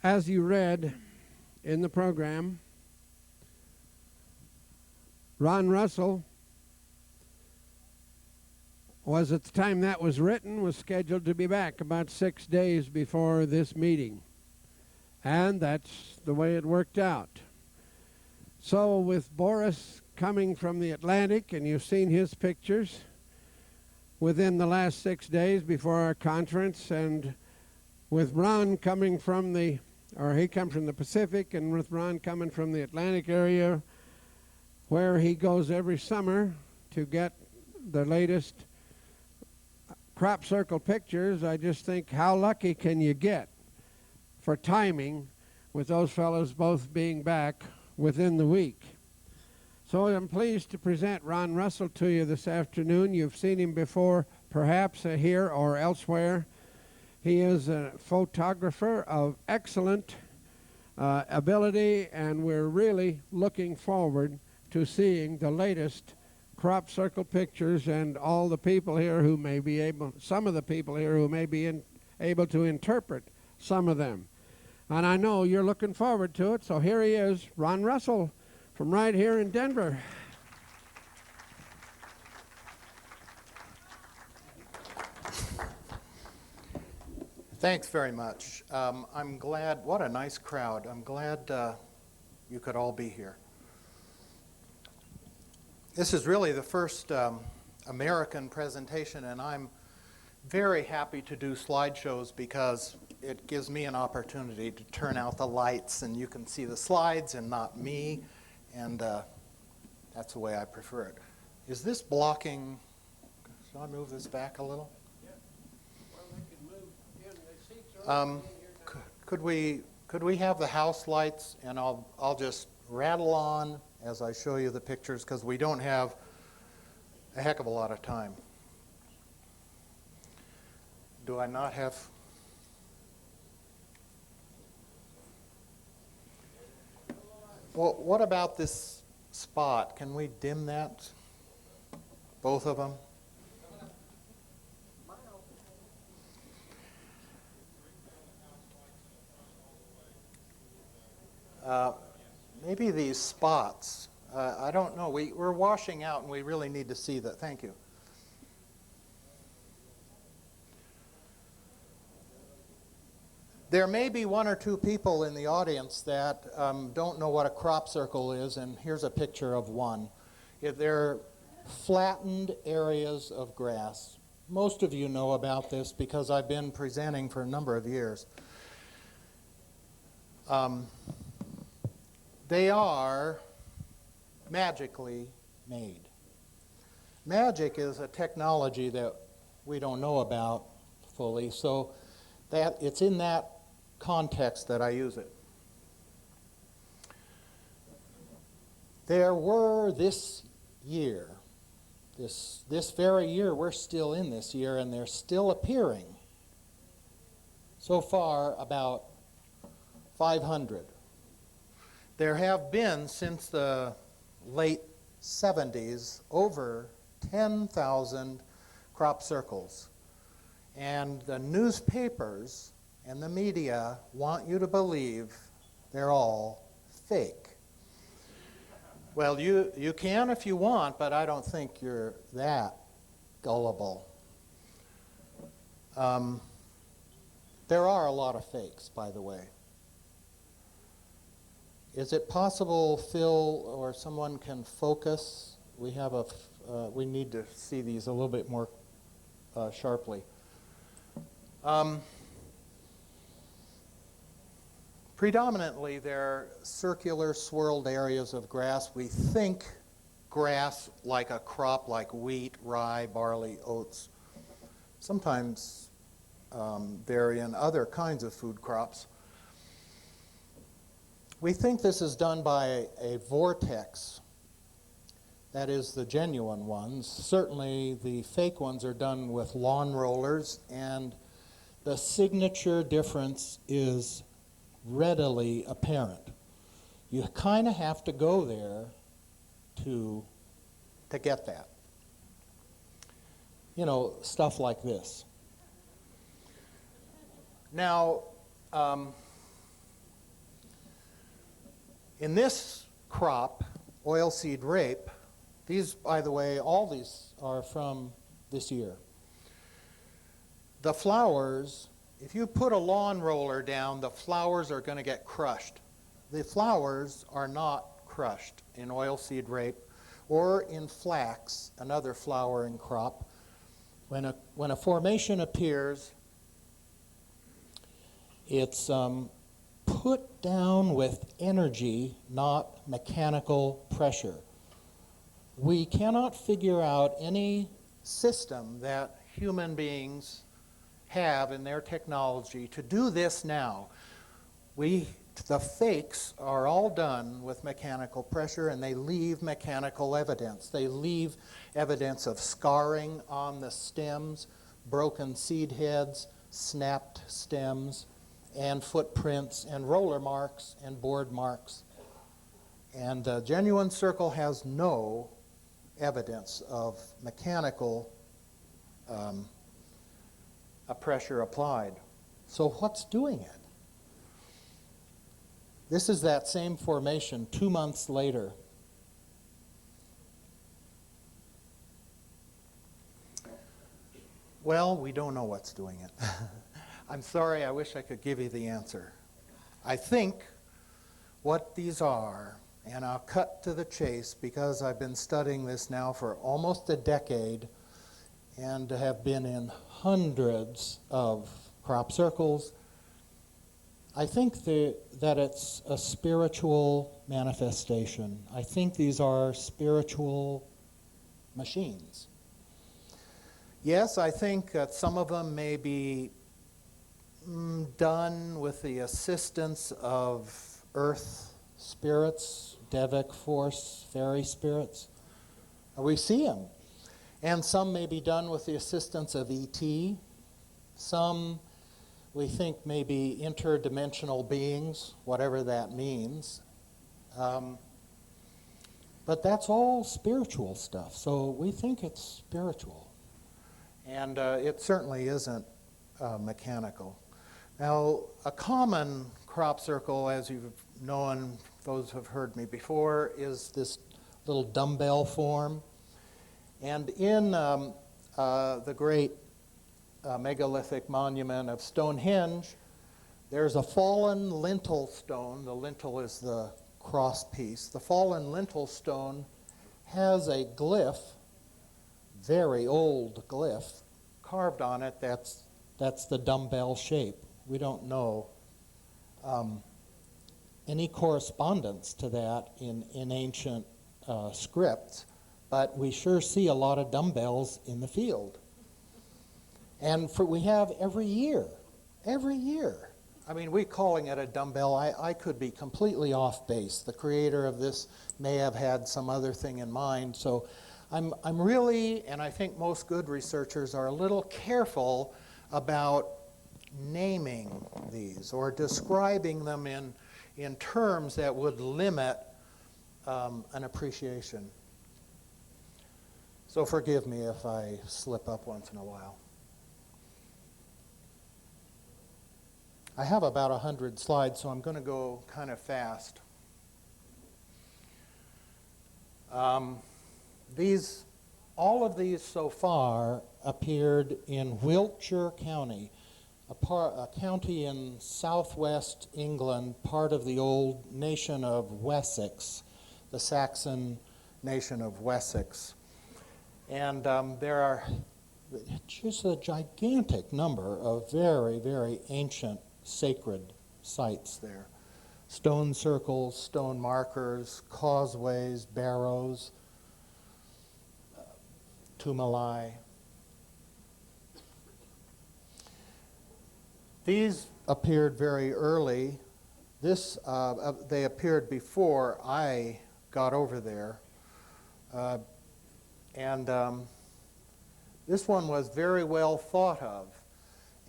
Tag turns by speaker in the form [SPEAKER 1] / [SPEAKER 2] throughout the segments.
[SPEAKER 1] As you read in the program, Ron Russell was, at the time that was written, was scheduled to be back about 6 days before this meeting. And that's the way it worked out. So with Boris coming from the Atlantic, and you've seen his pictures, within the last 6 days before our conference, and with Ron coming from he comes from the Pacific, and with Ron coming from the Atlantic area, where he goes every summer to get the latest crop circle pictures, I just think, how lucky can you get for timing with those fellows both being back within the week. So I'm pleased to present Ron Russell to you this afternoon. You've seen him before, perhaps here or elsewhere. He is a photographer of excellent ability, and we're really looking forward to seeing the latest crop circle pictures, and all the people here who may be able, some of the people here who may be able to interpret some of them. And I know you're looking forward to it, so here he is, Ron Russell, from right here in Denver.
[SPEAKER 2] Thanks very much. I'm glad, what a nice crowd. I'm glad you could all be here. This is really the first American presentation, and I'm very happy to do slideshows because it gives me an opportunity to turn out the lights and you can see the slides and not me, and that's the way I prefer it. Is this blocking? Shall I move this back a little? Could we have the house lights, and I'll just rattle on as I show you the pictures, because we don't have a heck of a lot of time. Do I not have? Well, what about this spot? Can we dim that? Both of them? Maybe these spots. I don't know. We're washing out, and we really need to see that. Thank you. There may be one or two people in the audience that don't know what a crop circle is, and here's a picture of one. They're flattened areas of grass. Most of you know about this because I've been presenting for a number of years. They are magically made. Magic is a technology that we don't know about fully, so that it's in that context that I use it. There were this year, this very year, we're still in this year, and they're still appearing. So far, about 500. There have been, since the late 70s, over 10,000 crop circles. And the newspapers and the media want you to believe they're all fake. Well, you can if you want, but I don't think you're that gullible. There are a lot of fakes, by the way. Is it possible, Phil, or someone can focus? We have we need to see these a little bit more sharply. Predominantly, they're circular, swirled areas of grass. We think grass like a crop like wheat, rye, barley, oats. Sometimes they're in other kinds of food crops. We think this is done by a vortex. That is the genuine ones. Certainly the fake ones are done with lawn rollers, and the signature difference is readily apparent. You kind of have to go there to get that. You know, stuff like this. Now, In this crop, oilseed rape, these, by the way, all these are from this year. The flowers, if you put a lawn roller down, the flowers are going to get crushed. The flowers are not crushed in oilseed rape or in flax, another flowering crop. When a formation appears, it's put down with energy, not mechanical pressure. We cannot figure out any system that human beings have in their technology to do this now. The fakes are all done with mechanical pressure, and they leave mechanical evidence. They leave evidence of scarring on the stems, broken seed heads, snapped stems, and footprints, and roller marks, and board marks. And the genuine circle has no evidence of mechanical pressure applied. So what's doing it? This is that same formation 2 months later. Well, we don't know what's doing it. I'm sorry, I wish I could give you the answer. I think what these are, and I'll cut to the chase because I've been studying this now for almost a decade and have been in hundreds of crop circles. I think that it's a spiritual manifestation. I think these are spiritual machines. Yes, I think that some of them may be done with the assistance of earth spirits, Devic force, fairy spirits. We see them. And some may be done with the assistance of ET. Some we think may be interdimensional beings, whatever that means. But that's all spiritual stuff, so we think it's spiritual. And it certainly isn't mechanical. Now, a common crop circle, as you've known, those who have heard me before, is this little dumbbell form. And in the great megalithic monument of Stonehenge, there's a fallen lintel stone. The lintel is the cross piece. The fallen lintel stone has a glyph, very old glyph, carved on it. That's the dumbbell shape. We don't know any correspondence to that in ancient scripts, but we sure see a lot of dumbbells in the field. And we have every year. I mean, we're calling it a dumbbell. I could be completely off base. The creator of this may have had some other thing in mind. So I'm really, and I think most good researchers are a little careful about naming these or describing them in terms that would limit an appreciation. So forgive me if I slip up once in a while. I have about 100 slides, so I'm going to go kind of fast. All of these so far appeared in Wiltshire County, a county in southwest England, part of the old nation of Wessex, the Saxon nation of Wessex. And there are just a gigantic number of very, very ancient sacred sites there. Stone circles, stone markers, causeways, barrows, tumuli. These appeared very early. They appeared before I got over there. This one was very well thought of.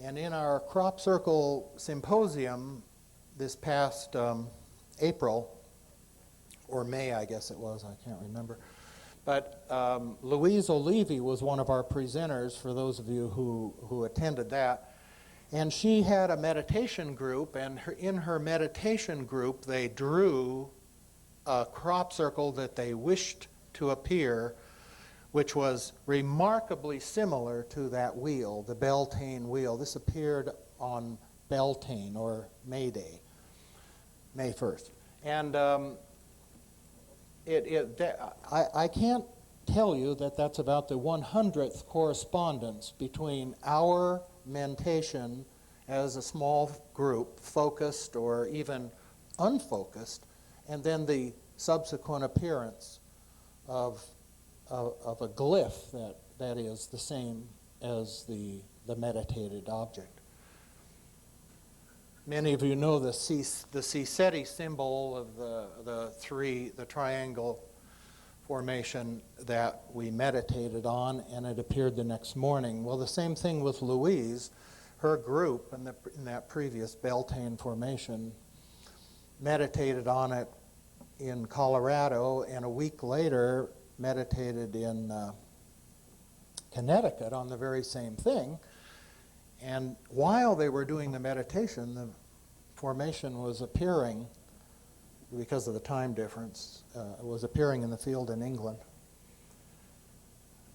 [SPEAKER 2] And in our crop circle symposium this past April, or May, I guess it was, I can't remember. But Louise O'Levy was one of our presenters, for those of you who attended that. And she had a meditation group, and in her meditation group, they drew a crop circle that they wished to appear, which was remarkably similar to that wheel, the Beltane wheel. This appeared on Beltane, or May Day, May 1st. And I can't tell you that that's about the 100th correspondence between our mentation as a small group, focused or even unfocused, and then the subsequent appearance of a glyph that is the same as the meditated object. Many of you know the Seti symbol of the triangle formation that we meditated on, and it appeared the next morning. Well, the same thing with Louise. Her group in that previous Beltane formation meditated on it in Colorado, and a week later meditated in Connecticut on the very same thing. And while they were doing the meditation, the formation was appearing, because of the time difference, it was appearing in the field in England.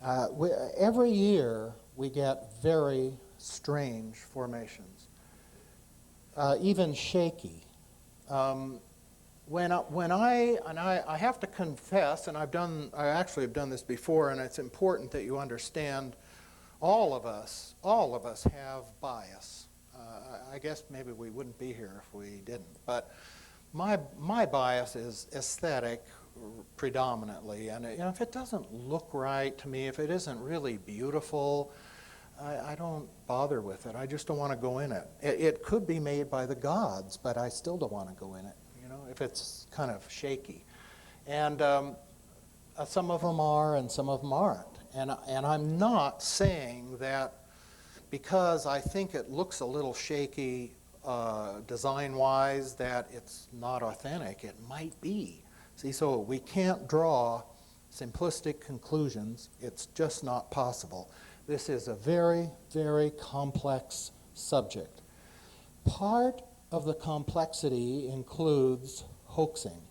[SPEAKER 2] Every year we get very strange formations, even shaky. When I have to confess, and I actually have done this before, and it's important that you understand, all of us have bias. I guess maybe we wouldn't be here if we didn't, but my bias is aesthetic predominantly, and if it doesn't look right to me, if it isn't really beautiful, I don't bother with it. I just don't want to go in it. It could be made by the gods, but I still don't want to go in it, if it's kind of shaky. And some of them are and some of them aren't. And I'm not saying that because I think it looks a little shaky design-wise that it's not authentic. It might be. See, so we can't draw simplistic conclusions. It's just not possible. This is a very, very complex subject. Part of the complexity includes hoaxing.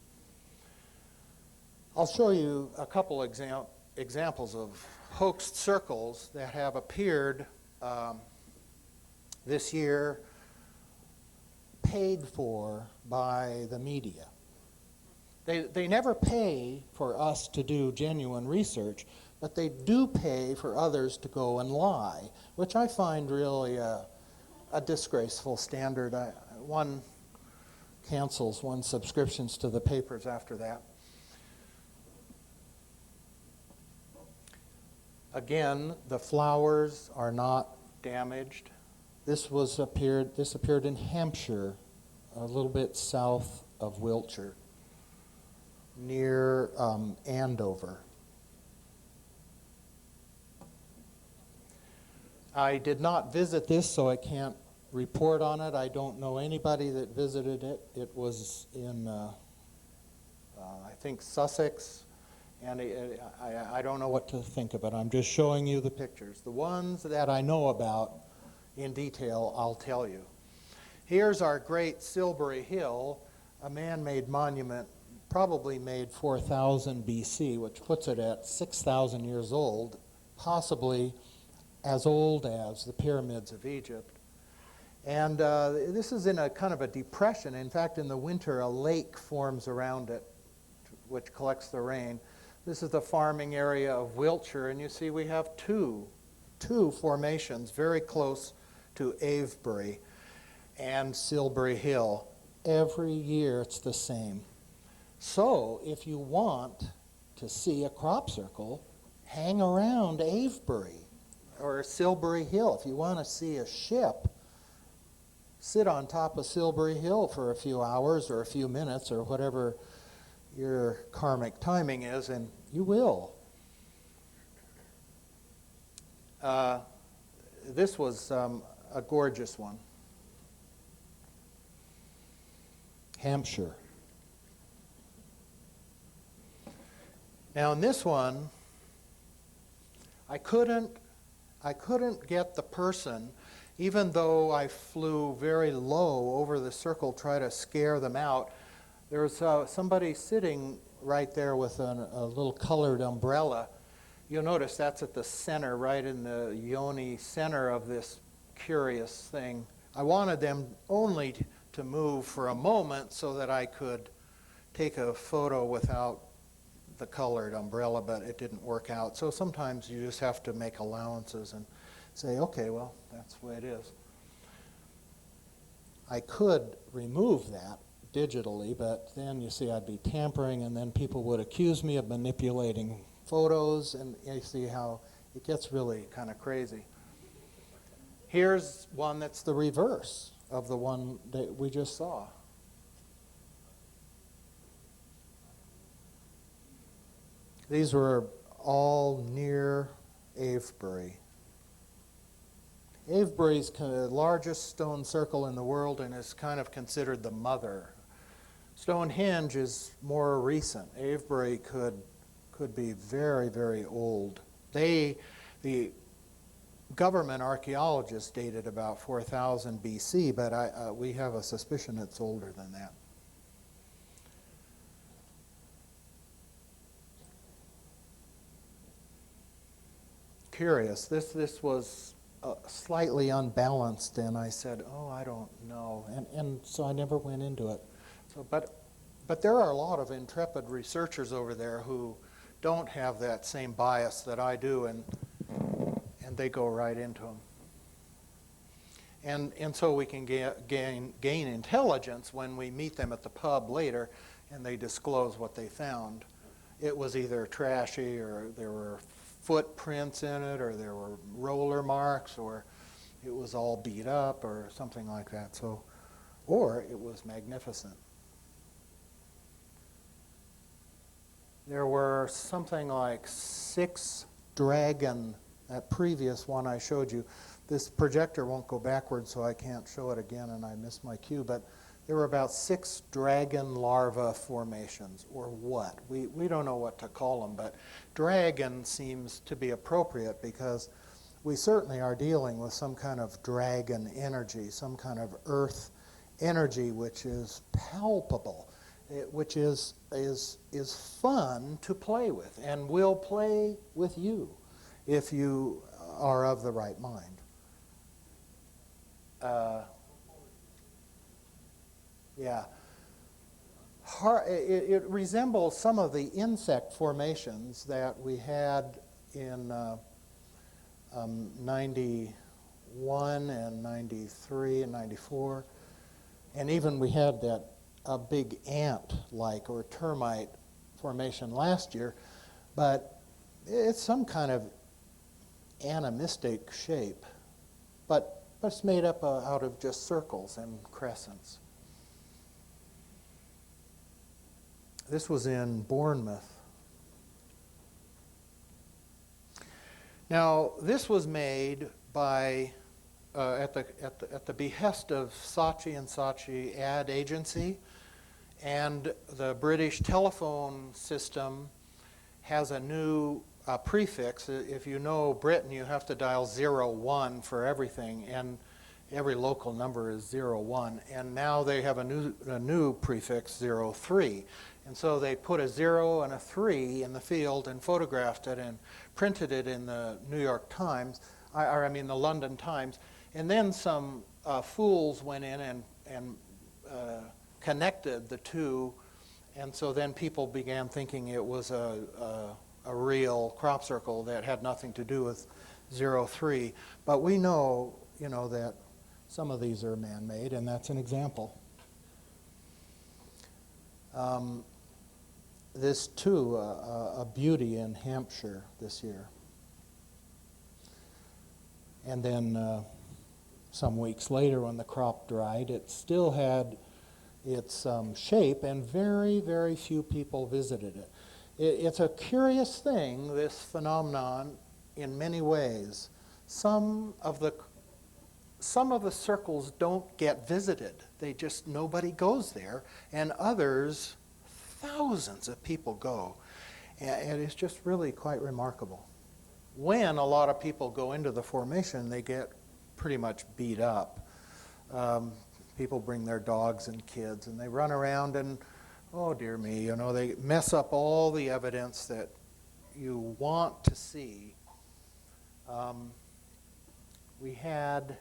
[SPEAKER 2] I'll show you a couple examples of hoaxed circles that have appeared this year, paid for by the media. They never pay for us to do genuine research, but they do pay for others to go and lie, which I find really a disgraceful standard. One cancels one's subscriptions to the papers after that. Again, the flowers are not damaged. This appeared in Hampshire, a little bit south of Wiltshire, near Andover. I did not visit this, so I can't report on it. I don't know anybody that visited it. It was in, I think, Sussex, and I don't know what to think of it. I'm just showing you the pictures. The ones that I know about in detail, I'll tell you. Here's our great Silbury Hill, a man-made monument, probably made 4000 BC, which puts it at 6,000 years old, possibly as old as the pyramids of Egypt. And this is in a kind of a depression. In fact, in the winter, a lake forms around it, which collects the rain. This is the farming area of Wiltshire, and you see we have two formations very close to Avebury and Silbury Hill. Every year it's the same. So if you want to see a crop circle, hang around Avebury or Silbury Hill. If you want to see a ship, sit on top of Silbury Hill for a few hours or a few minutes or whatever your karmic timing is, and you will. This was a gorgeous one. Hampshire. Now in this one, I couldn't get the person, even though I flew very low over the circle, try to scare them out. There was somebody sitting right there with a little colored umbrella. You'll notice that's at the center, right in the yoni center of this curious thing. I wanted them only to move for a moment so that I could take a photo without the colored umbrella, but it didn't work out. So sometimes you just have to make allowances and say, okay, well, that's the way it is. I could remove that digitally, but then you see I'd be tampering, and then people would accuse me of manipulating photos, and you see how it gets really kind of crazy. Here's one that's the reverse of the one that we just saw. These were all near Avebury. Avebury is the largest stone circle in the world and is kind of considered the mother. Stonehenge is more recent. Avebury could be very, very old. The government archaeologists dated about 4000 BC, but we have a suspicion it's older than that. Curious. This was slightly unbalanced, and I said, oh, I don't know, and so I never went into it. So, but there are a lot of intrepid researchers over there who don't have that same bias that I do, and they go right into them. And so we can gain intelligence when we meet them at the pub later, and they disclose what they found. It was either trashy, or there were footprints in it, or there were roller marks, or it was all beat up, or something like that. So, or it was magnificent. There were something like 6 dragon, that previous one I showed you. This projector won't go backwards, so I can't show it again, and I missed my cue, but there were about 6 dragon larva formations, or what. We don't know what to call them, but dragon seems to be appropriate because we certainly are dealing with some kind of dragon energy, some kind of earth energy which is palpable, which is fun to play with, and will play with you if you are of the right mind. Yeah. It resembles some of the insect formations that we had in 91 and 93 and 94. And even we had that a big ant-like or termite formation last year. But it's some kind of animistic shape. But it's made up out of just circles and crescents. This was in Bournemouth. Now, this was made by at the behest of Saatchi and Saatchi Ad Agency, and the British telephone system has a new prefix. If you know Britain, you have to dial 01 for everything, and every local number is 01. And now they have a new prefix, 03. And so they put a 0 and a 3 in the field and photographed it and printed it in the New York Times, the London Times. And then some fools went in and connected the two. And so then people began thinking it was a real crop circle that had nothing to do with 03. But we know, that some of these are man-made, and that's an example. This too, a beauty in Hampshire this year. And then some weeks later, when the crop dried, it still had its shape, and very, very few people visited it. It's a curious thing, this phenomenon, in many ways. Some of the circles don't get visited. Nobody goes there, and others, thousands of people go. And it's just really quite remarkable. When a lot of people go into the formation, they get pretty much beat up. People bring their dogs and kids, and they run around, and oh dear me, you know, they mess up all the evidence that you want to see. We had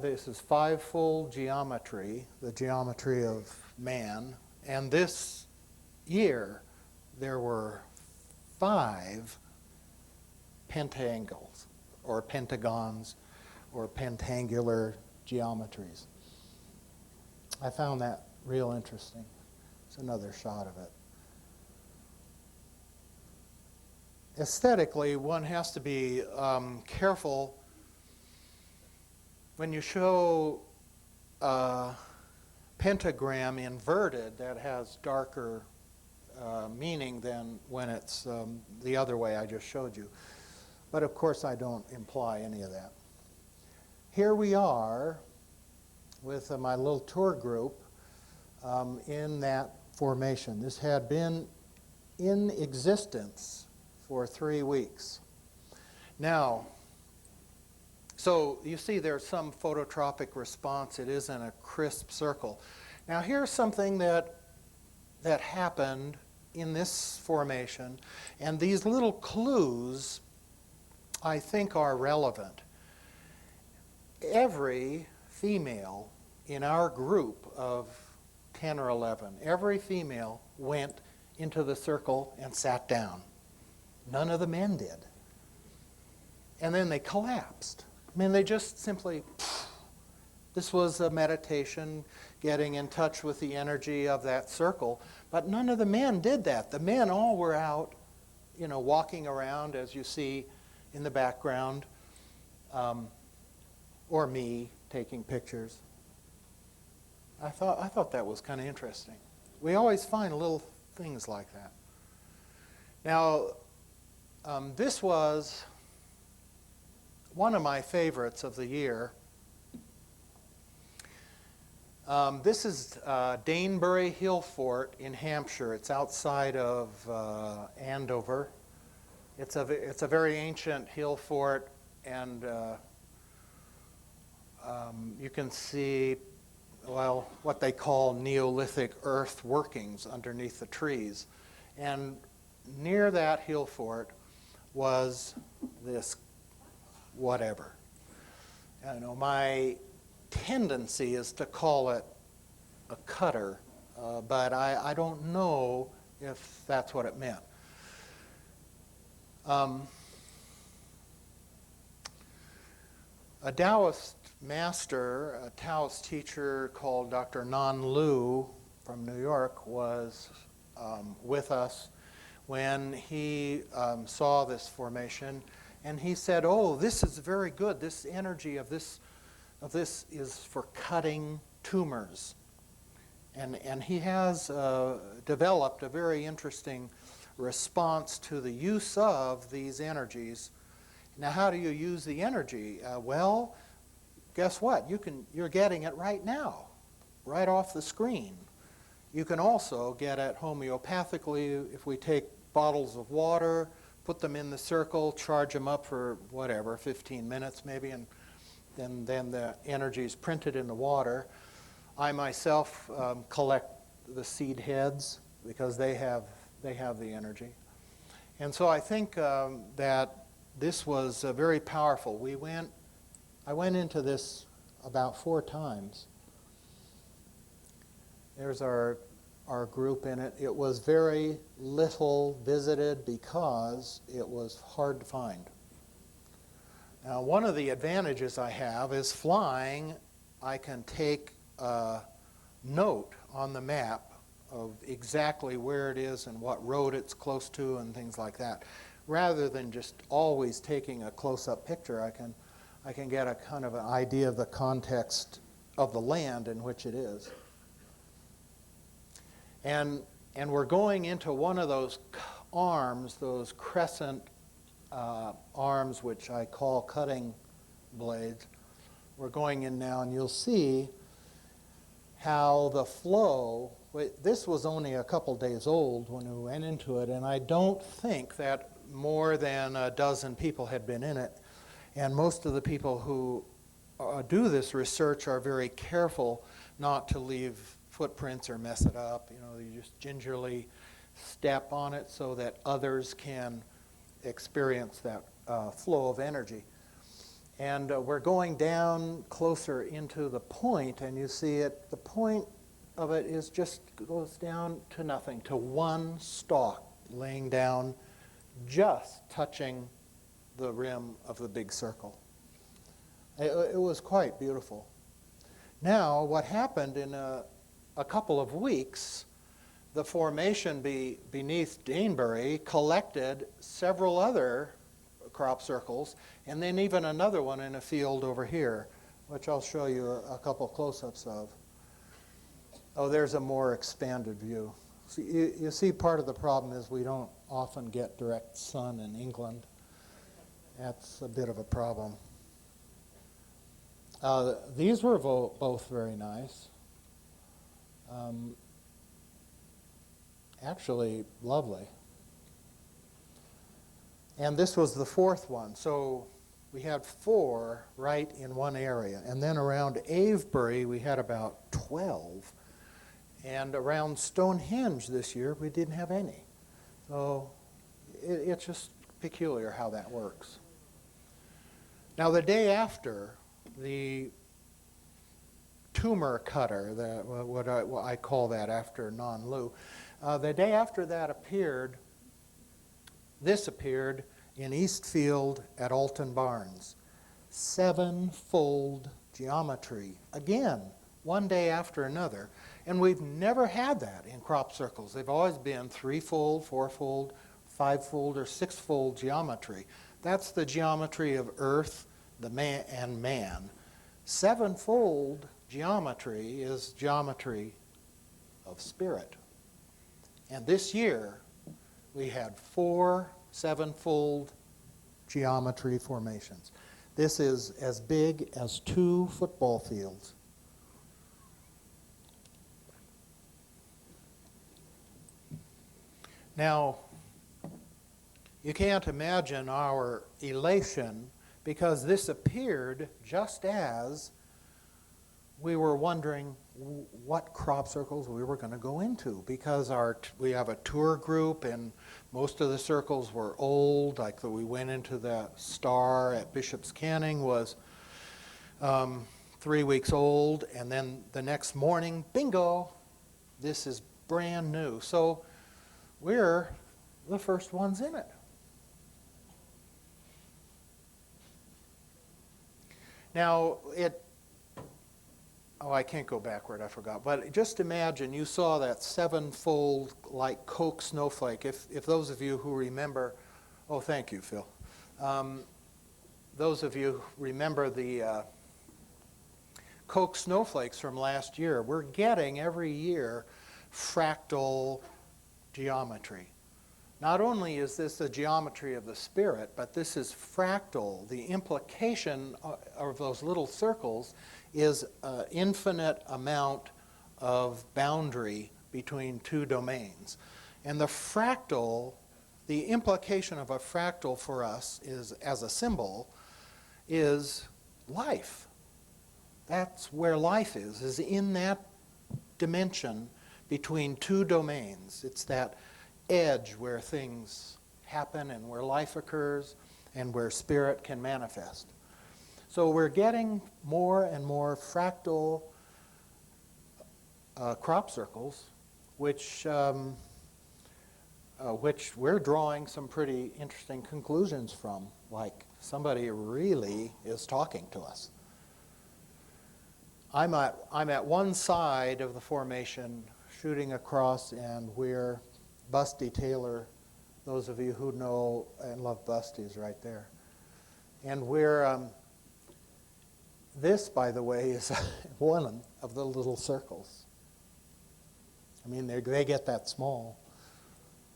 [SPEAKER 2] this is fivefold geometry, the geometry of man, and this year there were 5 pentangles, or pentagons, or pentangular geometries. I found that real interesting. It's another shot of it. Aesthetically, one has to be careful when you show a pentagram inverted. That has darker meaning than when it's the other way I just showed you. But of course I don't imply any of that. Here we are with my little tour group in that formation. This had been in existence for 3 weeks. Now, so you see there's some phototropic response. It isn't a crisp circle. Now here's something that happened in this formation, and these little clues I think are relevant. Every female in our group of 10 or 11, every female went into the circle and sat down. None of the men did. And then they collapsed. I mean, they just simply, this was a meditation, getting in touch with the energy of that circle. But none of the men did that. The men all were out, you know, walking around, as you see in the background, or me taking pictures. I thought that was kind of interesting. We always find little things like that. Now, this was one of my favorites of the year. This is Danebury Hill Fort in Hampshire. It's outside of Andover. It's a very ancient hill fort, and you can see, well, what they call Neolithic earth workings underneath the trees. And near that hill fort was this whatever. You know, my tendency is to call it a cutter, but I don't know if that's what it meant. A Taoist master, a Taoist teacher called Dr. Nan Lu from New York was with us when he saw this formation, and he said, "Oh, this is very good. This energy of this is for cutting tumors," and he has developed a very interesting response to the use of these energies. Now, how do you use the energy? Well, guess what? You're getting it right now, right off the screen. You can also get it homeopathically if we take bottles of water, put them in the circle, charge them up for whatever, 15 minutes maybe, and then the energy is printed in the water. I myself collect the seed heads because they have the energy. And so I think that this was very powerful. I went into this about 4 times. There's our group in it. It was very little visited because it was hard to find. Now, one of the advantages I have is flying. I can take a note on the map of exactly where it is and what road it's close to and things like that. Rather than just always taking a close-up picture, I can get a kind of an idea of the context of the land in which it is. And we're going into one of those arms, those crescent arms, which I call cutting blades. We're going in now, and you'll see how the flow, this was only a couple days old when we went into it, and I don't think that more than a dozen people had been in it. And most of the people who do this research are very careful not to leave footprints or mess it up. You know, you just gingerly step on it so that others can experience that flow of energy. And we're going down closer into the point, and you see it, the point of it is just goes down to nothing, to one stalk laying down, just touching the rim of the big circle. It was quite beautiful. Now, what happened in a couple of weeks, the formation beneath Danebury collected several other crop circles, and then even another one in a field over here, which I'll show you a couple close-ups of. Oh, there's a more expanded view. So you see, part of the problem is we don't often get direct sun in England. That's a bit of a problem. These were both very nice. Actually, lovely. And this was the fourth one. So we had 4 right in one area. And then around Avebury, we had about 12. And around Stonehenge this year, we didn't have any. So it's just peculiar how that works. Now, the day after, the tumor cutter, what I call that after Non-Lu, the day after that appeared, this appeared in Eastfield at Alton Barnes. 7-fold geometry. Again, one day after another. And we've never had that in crop circles. They've always been 3-fold, 4-fold, 5-fold, or 6-fold geometry. That's the geometry of Earth, the man, and man. 7-fold geometry is geometry of spirit. And this year, we had 4 7-fold geometry formations. This is as big as 2 football fields. Now, you can't imagine our elation, because this appeared just as we were wondering what crop circles we were going to go into, because we have a tour group, and most of the circles were old. Like we went into the Star at Bishop's Canning was 3 weeks old, and then the next morning, bingo, this is brand new. So we're the first ones in it. Now, I can't go backward, I forgot. But just imagine you saw that 7-fold like Coke snowflake. If those of you who remember, oh, thank you, Phil. Those of you who remember the Coke snowflakes from last year, we're getting every year fractal geometry. Not only is this the geometry of the spirit, but this is fractal. The implication of those little circles is an infinite amount of boundary between 2 domains. And the fractal, the implication of a fractal for us is, as a symbol, is life. That's where life is in that dimension between 2 domains. It's that edge where things happen and where life occurs and where spirit can manifest. So we're getting more and more fractal crop circles, which we're drawing some pretty interesting conclusions from, like somebody really is talking to us. I'm at one side of the formation shooting across, and we're Busty Taylor, those of you who know and love Busty, is right there. And we're, this, by the way, is one of the little circles. I mean, they get that small.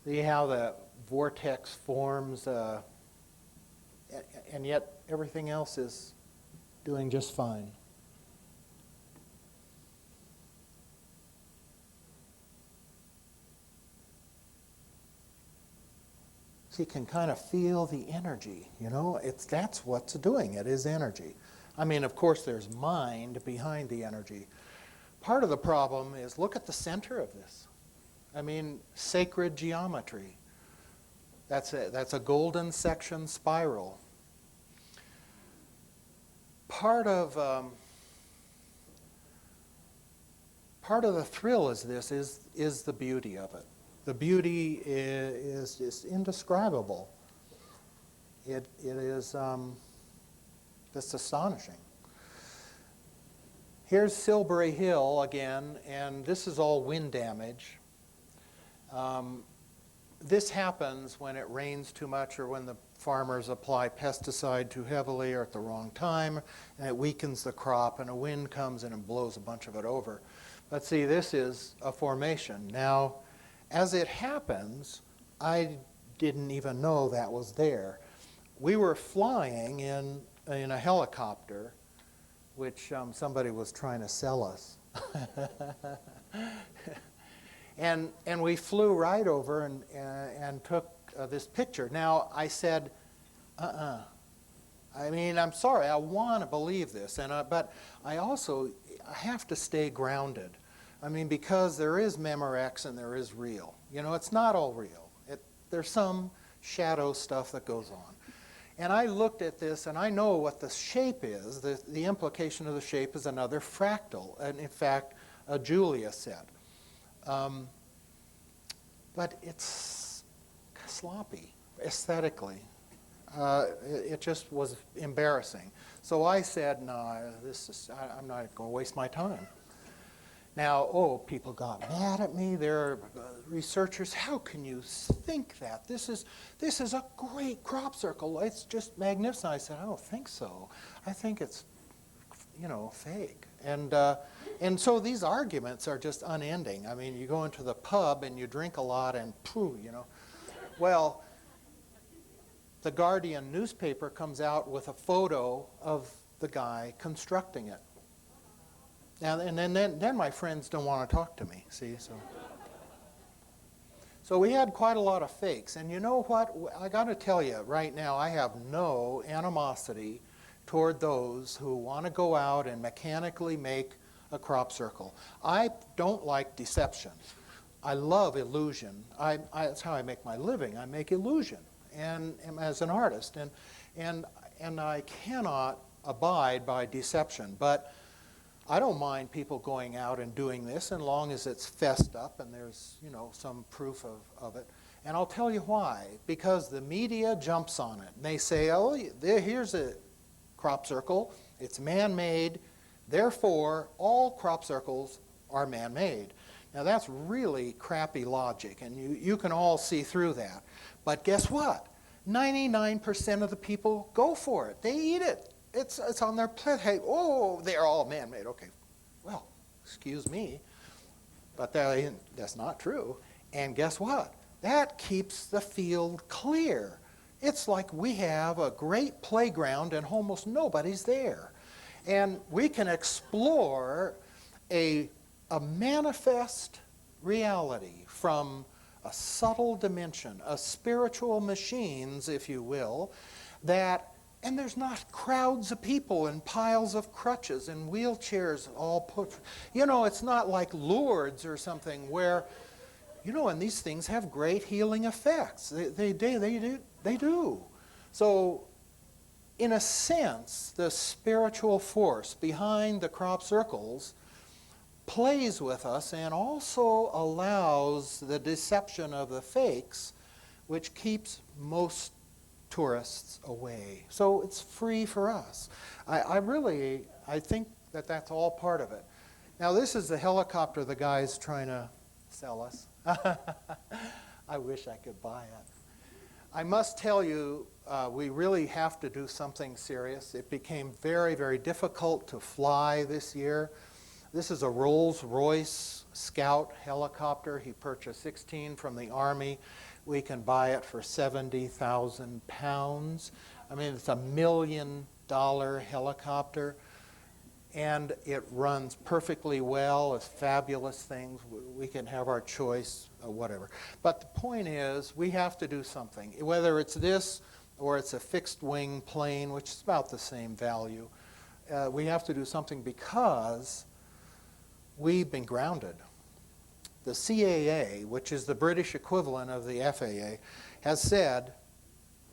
[SPEAKER 2] See how the vortex forms, and yet everything else is doing just fine. So you can kind of feel the energy, you know? That's what's doing it, is energy. I mean, of course, there's mind behind the energy, part of the problem is, look at the center of this. I mean, sacred geometry. That's a golden section spiral. Part of the thrill is the beauty of it. The beauty is just indescribable. It is just astonishing. Here's Silbury Hill again, and this is all wind damage. This happens when it rains too much or when the farmers apply pesticide too heavily or at the wrong time, and it weakens the crop, and a wind comes in and blows a bunch of it over. But see, this is a formation. Now, as it happens, I didn't even know that was there. We were flying in a helicopter, which somebody was trying to sell us. And we flew right over and took this picture. Now, I said, I mean, I'm sorry, I want to believe this, but I have to stay grounded. I mean, because there is Memorex and there is real. You know, it's not all real. There's some shadow stuff that goes on. And I looked at this, and I know what the shape is. The implication of the shape is another fractal, and in fact, Julia said. But it's sloppy aesthetically. It just was embarrassing. So I said, no, I'm not going to waste my time. Now, people got mad at me. There are researchers, how can you think that? This is a great crop circle. It's just magnificent. I said, I don't think so. I think it's, fake. And so these arguments are just unending. I mean, you go into the pub and you drink a lot and Well, the Guardian newspaper comes out with a photo of the guy constructing it. Now, and then my friends don't want to talk to me, see? So we had quite a lot of fakes. And you know what? I got to tell you right now, I have no animosity toward those who want to go out and mechanically make a crop circle. I don't like deception. I love illusion. That's how I make my living. I make illusion, and as an artist, and I cannot abide by deception. But I don't mind people going out and doing this, as long as it's fessed up and there's some proof of it. And I'll tell you why. Because the media jumps on it, and they say, oh, here's a crop circle. It's man-made. Therefore, all crop circles are man-made. Now, that's really crappy logic, and you can all see through that. But guess what? 99% of the people go for it. They eat it. It's on their plate. Hey, they're all man-made. Okay, well, excuse me, but that's not true. And guess what? That keeps the field clear. It's like we have a great playground and almost nobody's there. And we can explore a manifest reality from a subtle dimension, a spiritual machines, if you will, and there's not crowds of people and piles of crutches and wheelchairs all put. It's not like Lourdes or something where, and these things have great healing effects. They do. So, in a sense, the spiritual force behind the crop circles plays with us and also allows the deception of the fakes, which keeps most tourists away. So it's free for us. I think that's all part of it. Now, this is the helicopter the guy's trying to sell us. I wish I could buy it. I must tell you, we really have to do something serious. It became very, very difficult to fly this year. This is a Rolls-Royce Scout helicopter. He purchased 16 from the Army. We can buy it for 70,000 pounds. I mean, it's $1 million helicopter. And it runs perfectly well. It's fabulous things. We can have our choice, whatever. But the point is, we have to do something. Whether it's this or it's a fixed-wing plane, which is about the same value, we have to do something because we've been grounded. The CAA, which is the British equivalent of the FAA, has said,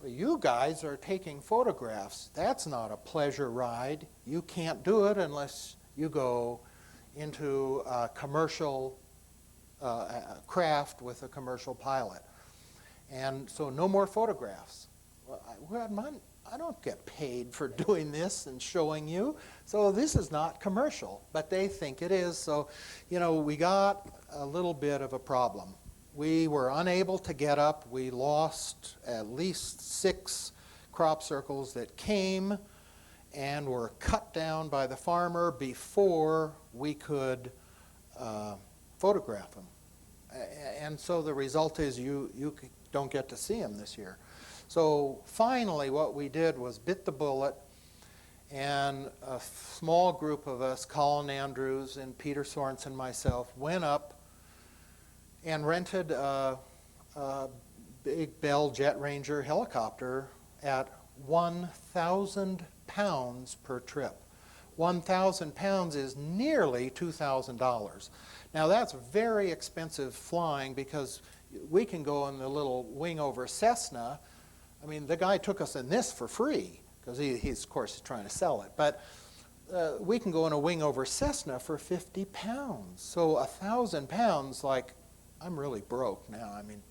[SPEAKER 2] well, you guys are taking photographs. That's not a pleasure ride. You can't do it unless you go into a commercial craft with a commercial pilot. And so no more photographs. Well, I don't get paid for doing this and showing you, so this is not commercial, but they think it is. So, you know, we got a little bit of a problem. We were unable to get up. We lost at least 6 crop circles that came and were cut down by the farmer before we could photograph them. And so the result is you don't get to see them this year. So finally what we did was bit the bullet, and a small group of us, Colin Andrews and Peter Sorensen and myself, went up and rented a big Bell Jet Ranger helicopter at 1,000 pounds per trip. 1,000 pounds is nearly $2,000. Now that's very expensive flying, because we can go in the little wing over Cessna. I mean, the guy took us in this for free, because he's of course trying to sell it. But we can go in a wing over Cessna for 50 pounds. So 1,000 pounds, like, I'm really broke now. I mean,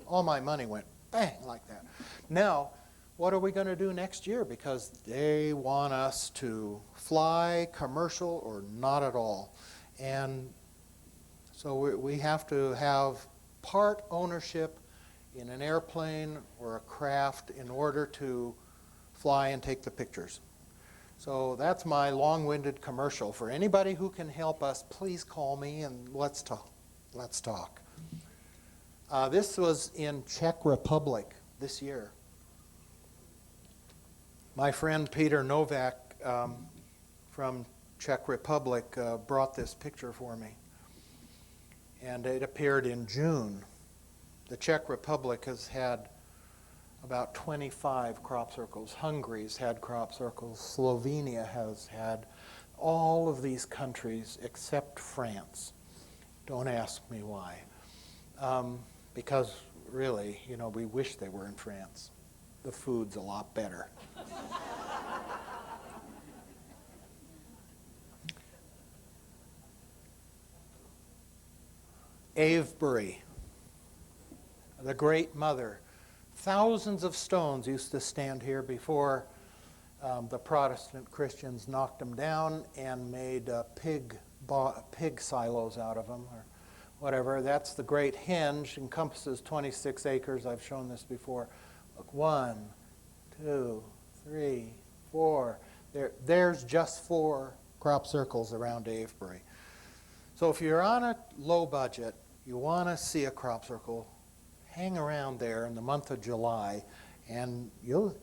[SPEAKER 2] all my money went bang like that. Now, what are we going to do next year? Because they want us to fly commercial or not at all. And so we have to have part ownership in an airplane or a craft in order to fly and take the pictures. So that's my long-winded commercial. For anybody who can help us, please call me and let's talk. Let's talk. This was in Czech Republic this year. My friend Peter Novak from Czech Republic brought this picture for me. And it appeared in June. The Czech Republic has had about 25 crop circles. Hungary's had crop circles. Slovenia has had. All of these countries except France. Don't ask me why. Because really, you know, we wish they were in France. The food's a lot better. Avebury, the Great Mother. Thousands of stones used to stand here before the Protestant Christians knocked them down and made pig silos out of them, or whatever. That's the Great Henge, encompasses 26 acres. I've shown this before. Look, 1, 2, 3, 4. There's just 4 crop circles around Avebury. So if you're on a low budget, you want to see a crop circle, hang around there in the month of July, and you'll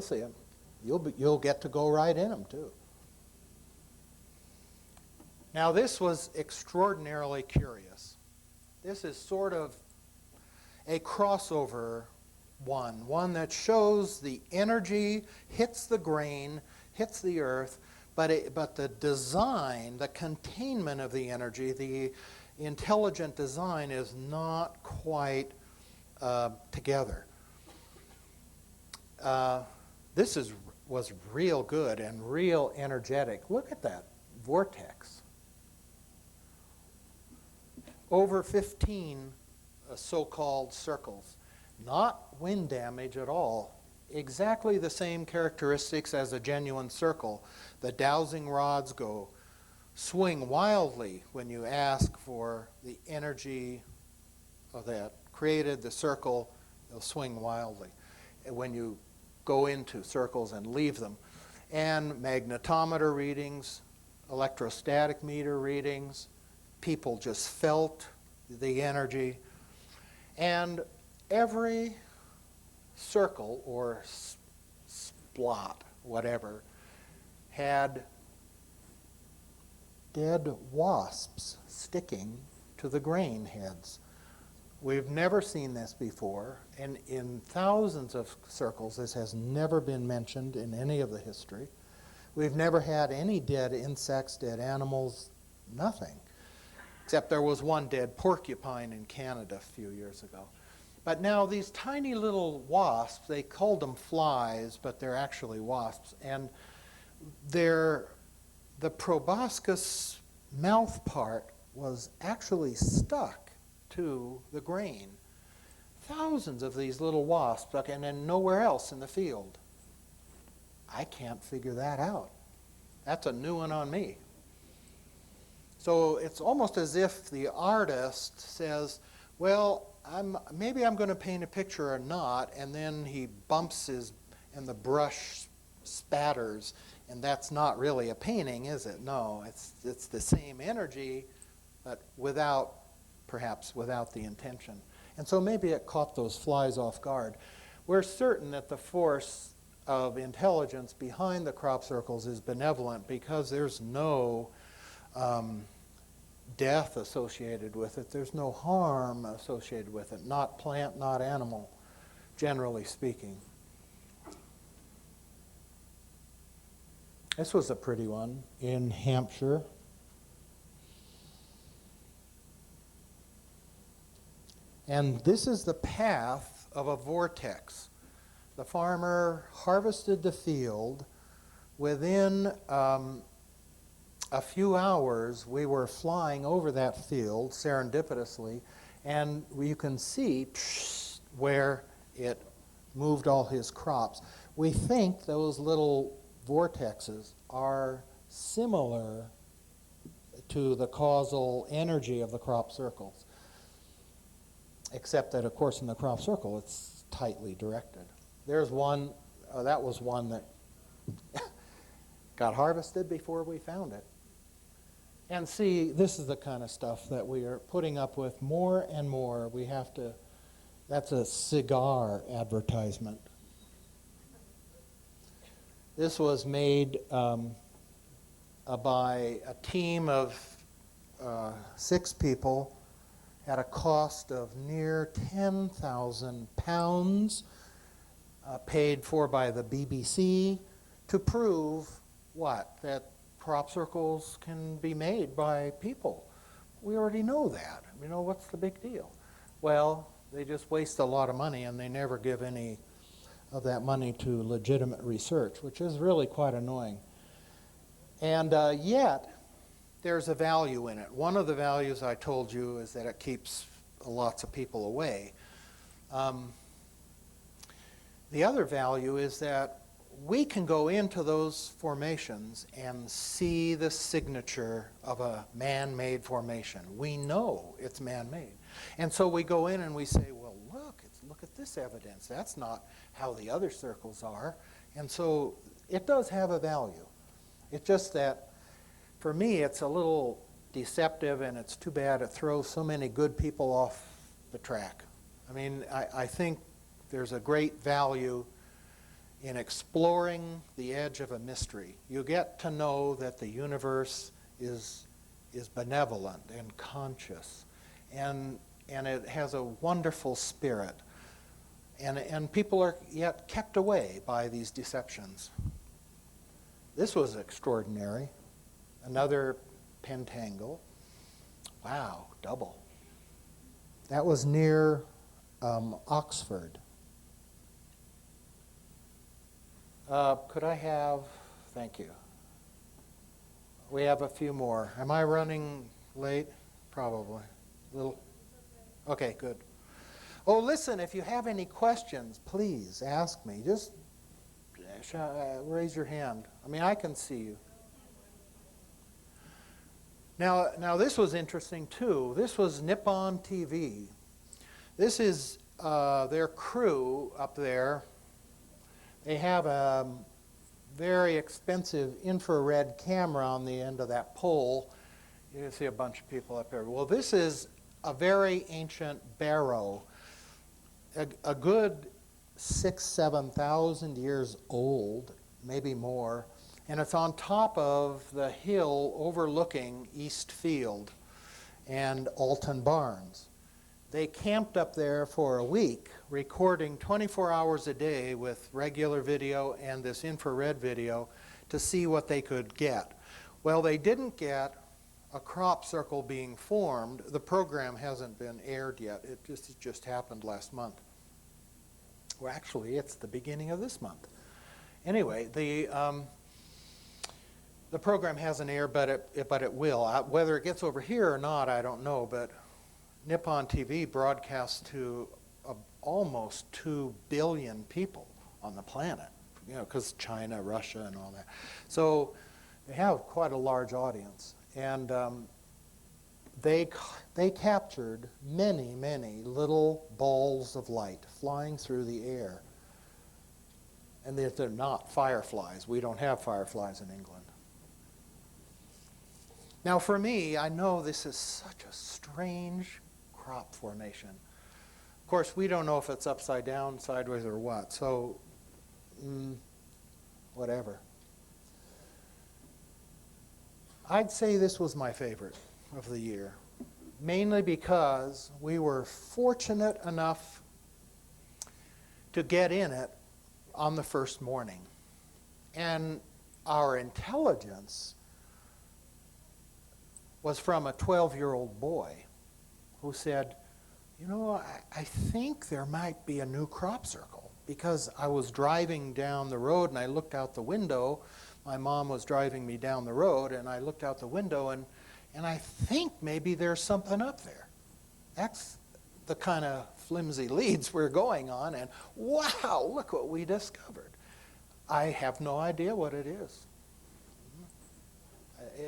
[SPEAKER 2] see them. You'll get to go right in them too. Now this was extraordinarily curious. This is sort of a crossover one that shows the energy hits the grain, hits the earth, but the design, the containment of the energy, the intelligent design is not quite together. This was real good and real energetic. Look at that vortex. Over 15 so-called circles. Not wind damage at all. Exactly the same characteristics as a genuine circle. The dowsing rods swing wildly when you ask for the energy that created the circle. They'll swing wildly when you go into circles and leave them. And magnetometer readings, electrostatic meter readings, people just felt the energy. And every circle or splot, whatever, had dead wasps sticking to the grain heads. We've never seen this before, and in thousands of circles this has never been mentioned in any of the history. We've never had any dead insects, dead animals, nothing. except there was one dead porcupine in Canada a few years ago. But now these tiny little wasps, they called them flies, but they're actually wasps, and the proboscis mouth part was actually stuck to the grain. Thousands of these little wasps, and then nowhere else in the field. I can't figure that out. That's a new one on me. So it's almost as if the artist says, well, maybe I'm going to paint a picture or not, and then he bumps and the brush spatters, and that's not really a painting, is it? No, it's the same energy, but perhaps without the intention. And so maybe it caught those flies off guard. We're certain that the force of intelligence behind the crop circles is benevolent because there's no death associated with it. There's no harm associated with it, not plant, not animal, generally speaking. This was a pretty one in Hampshire. And this is the path of a vortex. The farmer harvested the field. Within a few hours, we were flying over that field serendipitously, and you can see where it moved all his crops. We think those little vortexes are similar to the causal energy of the crop circles, except that, of course, in the crop circle, it's tightly directed. There's one, that was one that got harvested before we found it. And see, this is the kind of stuff that we are putting up with more and more. We have to, that's a cigar advertisement. This was made by a team of 6 people at a cost of near £10,000, paid for by the BBC, to prove what? That crop circles can be made by people. We already know that. You know, what's the big deal? Well, they just waste a lot of money and they never give any of that money to legitimate research, which is really quite annoying. And yet, there's a value in it. One of the values I told you is that it keeps lots of people away. The other value is that we can go into those formations and see the signature of a man-made formation. We know it's man-made. And so we go in and we say, well, look at this evidence. That's not how the other circles are. And so it does have a value. It's just that, for me, it's a little deceptive, and it's too bad it throws so many good people off the track. I mean, I think there's a great value in exploring the edge of a mystery. You get to know that the universe is benevolent and conscious, and it has a wonderful spirit. And people are yet kept away by these deceptions. This was extraordinary. Another pentangle. Wow, double. That was near Oxford. Could I have, thank you. We have a few more. Am I running late? Probably. Okay, good. Oh, listen, if you have any questions, please ask me. Just raise your hand. I mean, I can see you. Now this was interesting too. This was Nippon TV. This is their crew up there. They have a very expensive infrared camera on the end of that pole. You can see a bunch of people up here. Well, this is a very ancient barrow, a good 6,000–7,000 years old, maybe more, and it's on top of the hill overlooking East Field and Alton Barns. They camped up there for a week, recording 24 hours a day with regular video and this infrared video to see what they could get. Well, they didn't get a crop circle being formed. The program hasn't been aired yet. It just happened last month. Well, actually, it's the beginning of this month. Anyway, the program hasn't aired, but it will. Whether it gets over here or not, I don't know. But Nippon TV broadcasts to almost 2 billion people on the planet, you know, because China, Russia, and all that. So they have quite a large audience. And they captured many, many little balls of light flying through the air. And they're not fireflies. We don't have fireflies in England. Now for me, I know this is such a strange crop formation. Of course, we don't know if it's upside down, sideways, or what. So, whatever. I'd say this was my favorite of the year, mainly because we were fortunate enough to get in it on the first morning. And our intelligence was from a 12-year-old boy who said, you know, I think there might be a new crop circle, because I was driving down the road and I looked out the window. My mom was driving me down the road, and I looked out the window, and I think maybe there's something up there. That's the kind of flimsy leads we're going on, and wow, look what we discovered. I have no idea what it is.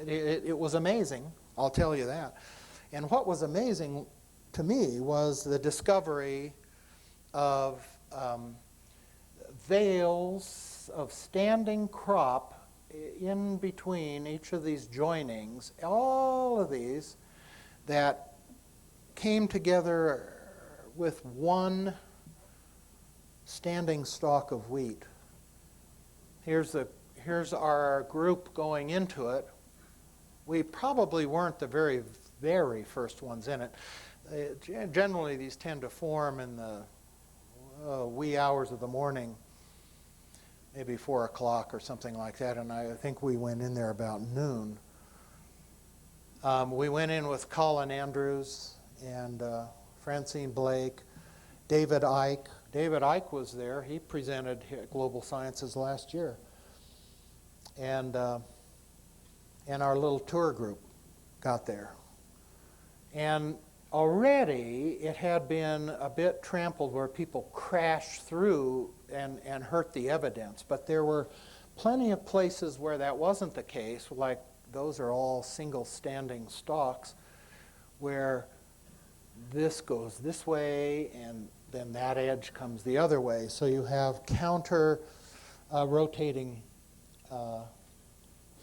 [SPEAKER 2] It was amazing, I'll tell you that. And what was amazing to me was the discovery of veils of standing crop in between each of these joinings, all of these that came together with one standing stalk of wheat. Here's our group going into it. We probably weren't the very, very first ones in it. Generally, these tend to form in the wee hours of the morning, maybe 4 o'clock or something like that, and I think we went in there about noon. We went in with Colin Andrews and Francine Blake, David Icke. David Icke was there. He presented at Global Sciences last year. And our little tour group got there. And already it had been a bit trampled where people crashed through and hurt the evidence. But there were plenty of places where that wasn't the case, like those are all single standing stalks, where this goes this way and then that edge comes the other way. So you have counter rotating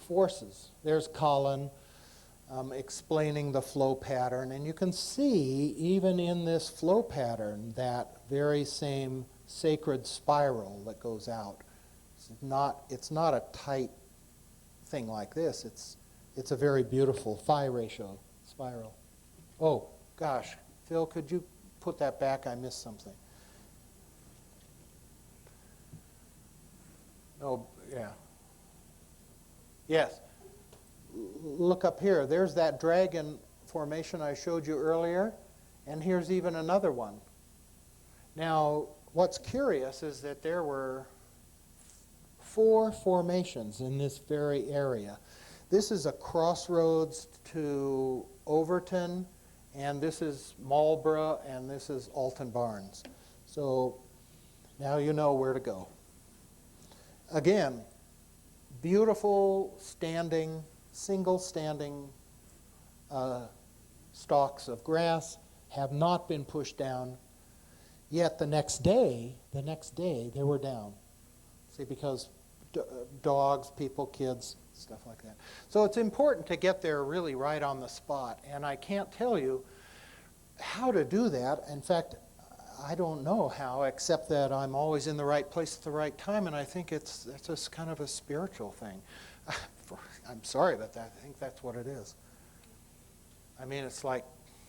[SPEAKER 2] forces. There's Colin explaining the flow pattern, and you can see even in this flow pattern that very same sacred spiral that goes out. It's not a tight thing like this. It's a very beautiful phi ratio spiral. Oh gosh, Phil, could you put that back? I missed something. Oh yeah. Yes. Look up here. There's that dragon formation I showed you earlier, and here's even another one. Now, what's curious is that there were 4 formations in this very area. This is a crossroads to Overton, and this is Marlborough, and this is Alton Barnes. So now you know where to go. Again, beautiful standing, single standing stalks of grass have not been pushed down, yet the next day they were down. See, because dogs, people, kids, stuff like that. So it's important to get there really right on the spot, and I can't tell you how to do that. In fact, I don't know how, except that I'm always in the right place at the right time, and I think it's just kind of a spiritual thing. I'm sorry about that. I think that's what it is. I mean, it's like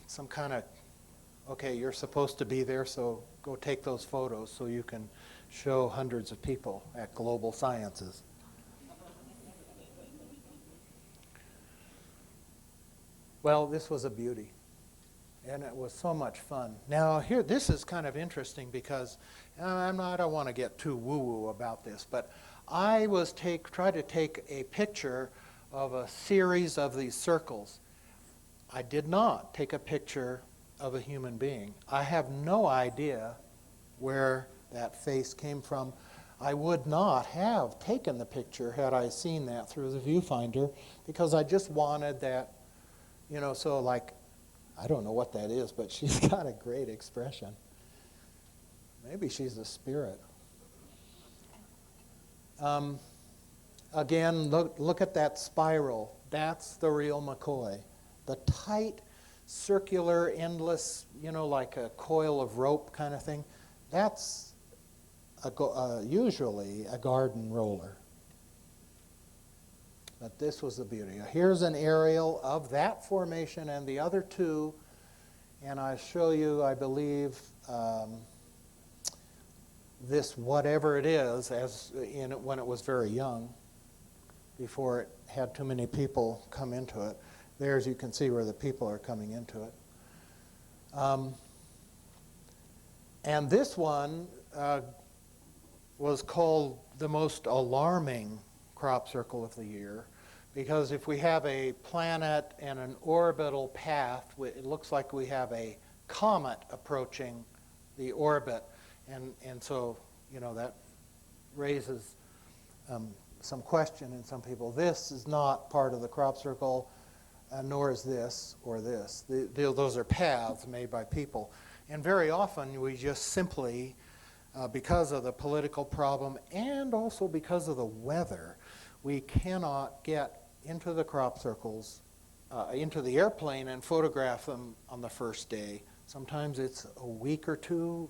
[SPEAKER 2] some kind of, okay, you're supposed to be there, so go take those photos so you can show hundreds of people at Global Sciences. Well, this was a beauty, and it was so much fun. Now, here, this is kind of interesting because I don't want to get too woo-woo about this, but I was tried to take a picture of a series of these circles. I did not take a picture of a human being. I have no idea where that face came from. I would not have taken the picture had I seen that through the viewfinder, because I just wanted that, so like, I don't know what that is, but she's got a great expression. Maybe she's a spirit. Again, look at that spiral. That's the real McCoy. The tight, circular, endless, like a coil of rope kind of thing, that's usually a garden roller. But this was the beauty. Here's an aerial of that formation and the other two, and I show you, I believe, this whatever it is when it was very young, before it had too many people come into it. There's, you can see where the people are coming into it. And this one was called the most alarming crop circle of the year, because if we have a planet and an orbital path, it looks like we have a comet approaching the orbit, and so that raises some question in some people. This is not part of the crop circle, nor is this or this. Those are paths made by people, and very often we just simply, because of the political problem and also because of the weather, we cannot get into the crop circles, into the airplane and photograph them on the first day. Sometimes it's a week or two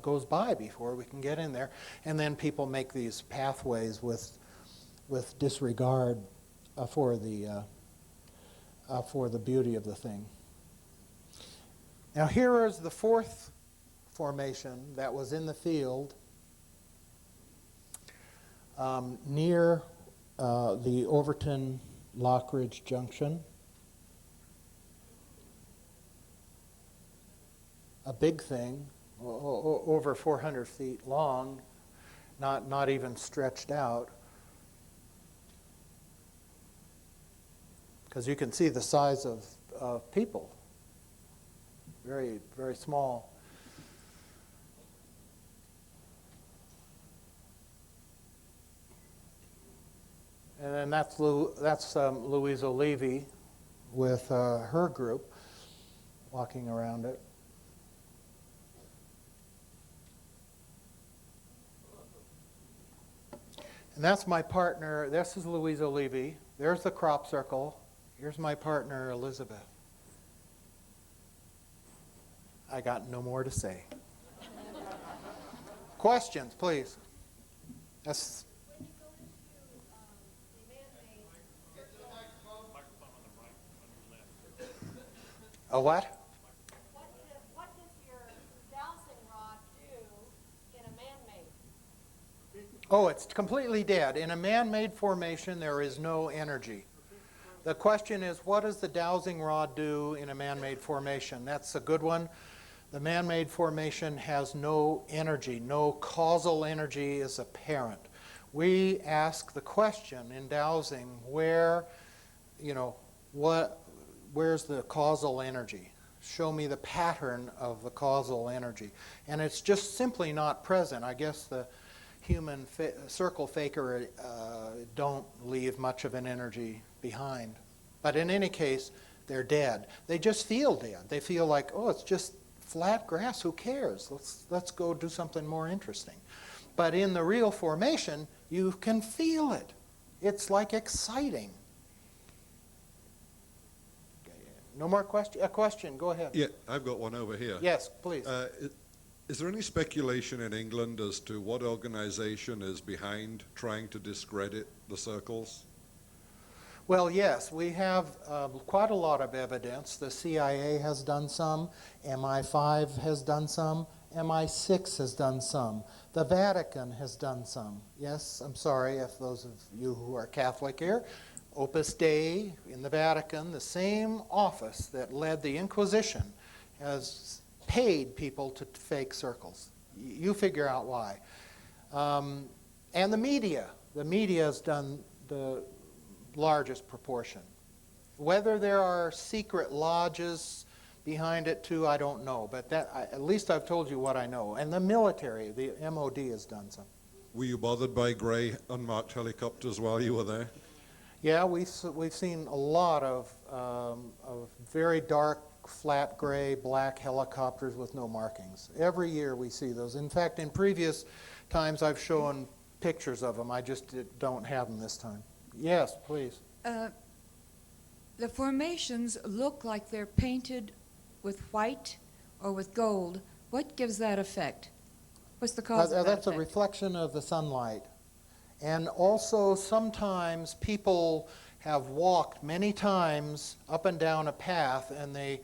[SPEAKER 2] goes by before we can get in there, and then people make these pathways with disregard for the beauty of the thing. Now here is the fourth formation that was in the field near the Overton-Lockridge Junction. A big thing, over 400 feet long, not even stretched out. Because you can see the size of people. Very, very small. And then that's Louise O'Levy with her group walking around it. And that's my partner. This is Louise O'Levy. There's the crop circle. Here's my partner, Elizabeth. I got no more to say. Questions, please. Yes. A what?
[SPEAKER 3] What does your dowsing rod do in a man-made?
[SPEAKER 2] Oh, it's completely dead. In a man-made formation, there is no energy. The question is, what does the dowsing rod do in a man-made formation? That's a good one. The man-made formation has no energy. No causal energy is apparent. We ask the question in dowsing, where's the causal energy? Show me the pattern of the causal energy. And it's just simply not present. I guess the human circle faker don't leave much of an energy behind. But in any case, they're dead. They just feel dead. They feel like, oh, it's just flat grass, who cares? Let's go do something more interesting. But in the real formation, you can feel it. It's like exciting. No more question? A question, go ahead.
[SPEAKER 4] Yeah, I've got one over here.
[SPEAKER 2] Yes, please.
[SPEAKER 4] Is there any speculation in England as to what organization is behind trying to discredit the circles?
[SPEAKER 2] Well, yes, we have quite a lot of evidence. The CIA has done some, MI5 has done some, MI6 has done some, the Vatican has done some. Yes, I'm sorry if those of you who are Catholic here, Opus Dei in the Vatican, the same office that led the Inquisition, has paid people to fake circles. You figure out why. And the media has done the largest proportion. Whether there are secret lodges behind it too, I don't know, but at least I've told you what I know. And the military, the MOD has done some.
[SPEAKER 4] Were you bothered by grey unmarked helicopters while you were there?
[SPEAKER 2] Yeah, we've seen a lot of very dark, flat gray, black helicopters with no markings. Every year we see those. In fact, in previous times I've shown pictures of them. I just don't have them this time. Yes, please.
[SPEAKER 5] The formations look like they're painted with white or with gold. What gives that effect? What's the cause of that
[SPEAKER 2] That's
[SPEAKER 5] effect?
[SPEAKER 2] a reflection of the sunlight. And also sometimes people have walked many times up and down a path and they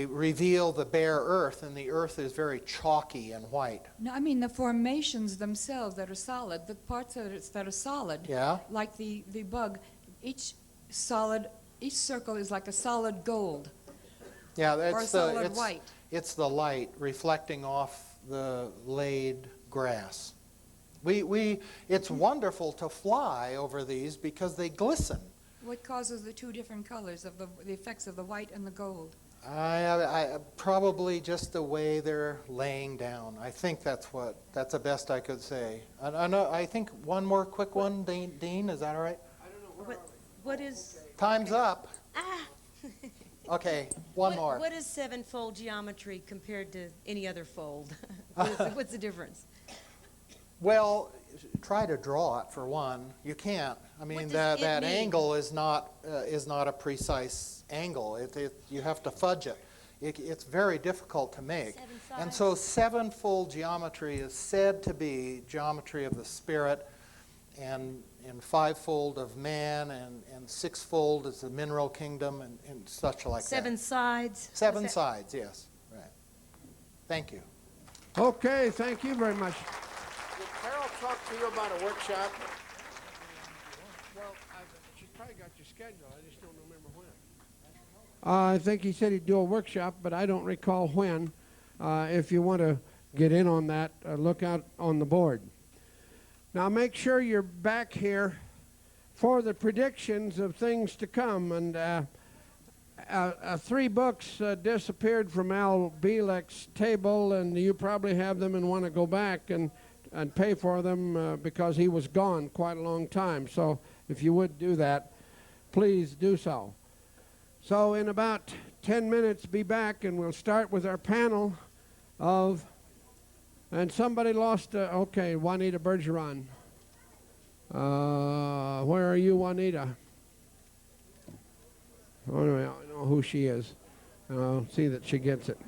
[SPEAKER 2] reveal the bare earth, and the earth is very chalky and white.
[SPEAKER 5] No, I mean the formations themselves that are solid, the parts that are solid,
[SPEAKER 2] Yeah?
[SPEAKER 5] like the bug, each circle is like a solid gold
[SPEAKER 2] Yeah,
[SPEAKER 5] or a solid white.
[SPEAKER 2] it's the light reflecting off the laid grass. It's wonderful to fly over these because they glisten.
[SPEAKER 5] What causes the two different colors of the effects of the white and the gold?
[SPEAKER 2] I probably just the way they're laying down. I think that's the best I could say. I think one more quick one, Dean, is that all right?
[SPEAKER 6] What is
[SPEAKER 2] Time's up.
[SPEAKER 6] ah?
[SPEAKER 2] Okay, one more.
[SPEAKER 6] What is sevenfold geometry compared to any other fold? What's the difference?
[SPEAKER 2] Well, try to draw it for one. You can't. I mean,
[SPEAKER 6] What does
[SPEAKER 2] that
[SPEAKER 6] it mean?
[SPEAKER 2] angle is not a precise angle. You have to fudge it. It's very difficult to make.
[SPEAKER 6] Seven
[SPEAKER 2] And
[SPEAKER 6] sides.
[SPEAKER 2] so sevenfold geometry is said to be geometry of the spirit, and fivefold of man, and sixfold is the mineral kingdom, and such like
[SPEAKER 6] Seven
[SPEAKER 2] that.
[SPEAKER 6] sides.
[SPEAKER 2] Seven
[SPEAKER 6] What's that?
[SPEAKER 2] sides, yes. Right. Thank you.
[SPEAKER 1] Okay, thank you very much.
[SPEAKER 7] Did Carol talk to you about a workshop?
[SPEAKER 1] Well, she's probably got your schedule. I just don't remember when. I think he said he'd do a workshop, but I don't recall when. If you want to get in on that, look out on the board. Now make sure you're back here for the predictions of things to come. And 3 books disappeared from Al Bielek's table, and you probably have them and want to go back and pay for them because he was gone quite a long time. So if you would do that, please do so. So in about 10 minutes, be back, and we'll start with our panel of, and somebody lost, okay, Juanita Bergeron. Where are you, Juanita? Oh, I know who she is. I'll see that she gets it.